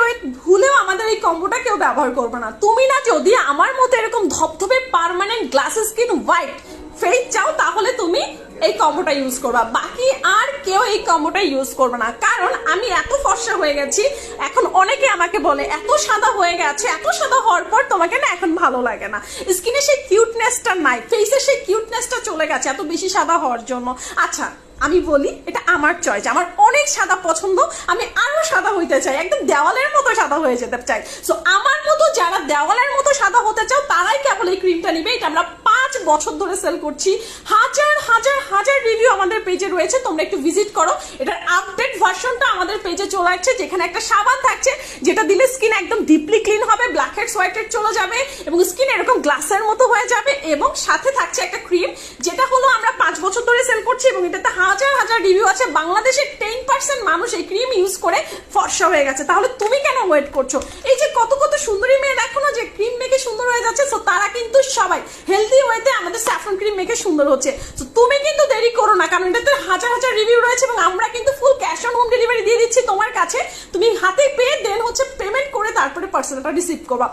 Wait ভুলেও আমাদের এই কম্বোটা কেউ ব্যবহার করবে না। তুমি না যদি আমার মতো এরকম ধপধপে permanent glass skin white face চাও তাহলে তুমি এই কম্বোটা ইউজ করবা, বাকি আর কেউ এই কম্বোটা ইউজ করবে না। কারণ আমি এত ফর্সা হয়ে গেছি, এখন অনেকে আমাকে বলে এত সাদা হয়ে গেছে, এত সাদা হওয়ার পর তোমাকে না এখন ভালো লাগে না, স্কিনে সেই কিউটনেসটা নাই, ফেসে সেই কিউটনেসটা চলে গেছে এত বেশি সাদা হওয়ার জন্য। আচ্ছা আমি বলি এটা আমার চয়েস, আমার অনেক সাদা পছন্দ, আমি আরো সাদা হইতে চাই, একদম দেওয়ালের মতো সাদা হয়ে যেতে চাই। সো আমার মতো যারা দেওয়ালের মতো সাদা হতে চাও তারাই কেবল এই ক্রিমটা নিবে। এটা আমরা 5 বছর ধরে সেল করছি, হাজার হাজার হাজার রিভিউ আমাদের পেজে রয়েছে, তোমরা একটু ভিজিট করো। এটার আপডেট ভার্সনটা আমাদের পেজে চলে আসছে, যেখানে একটা সাবান থাকছে যেটা দিলে স্কিন একদম ডিপলি ক্লিন হবে, ব্ল্যাক হেডস হোয়াইট হেড চলে যাবে এবং স্কিন এরকম গ্লাসের মতো হয়ে যাবে। এবং সাথে থাকছে একটা ক্রিম যেটা হলো আমরা 5 বছর ধরে সেল করছি এবং এটাতে হাজার হাজার রিভিউ আছে। বাংলাদেশের 10% মানুষ এই ক্রিম ইউজ করে ফর্সা হয়ে গেছে, তাহলে তুমি কেন ওয়েট করছো? এই যে কত কত সুন্দরী মেয়ে দেখো না যে ক্রিম মেখে সুন্দর হয়ে যাচ্ছে, সো তারা কিন্তু সবাই হেলদি ওয়েতে আমাদের স্যাফরন ক্রিম মেখে সুন্দর হচ্ছে। তো তুমি কিন্তু দেরি করো না, কারণ এটাতে হাজার হাজার রিভিউ রয়েছে এবং আমরা কিন্তু full cash on home delivery দিয়ে দিচ্ছি তোমার কাছে। তুমি হাতে পেয়ে দেন হচ্ছে পেমেন্ট করে তারপরে পার্সেলটা রিসিভ করবা।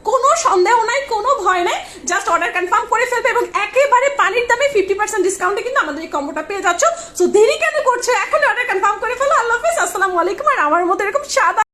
কোনো সন্দেহ নাই, কোনো ভয় নাই, জাস্ট অর্ডার কনফার্ম করে ফেলবে এবং একেবারে পানির দামে 50% ডিসকাউন্টে কিন্তু আমাদের এই কম্বোটা পেয়ে যাচ্ছ। সো দেরি কেন করছো, এখন অর্ডার কনফার্ম করে ফেলো। আল্লাহ হাফেজ, আসসালামু আলাইকুম। আর আমার মতো এরকম সাদা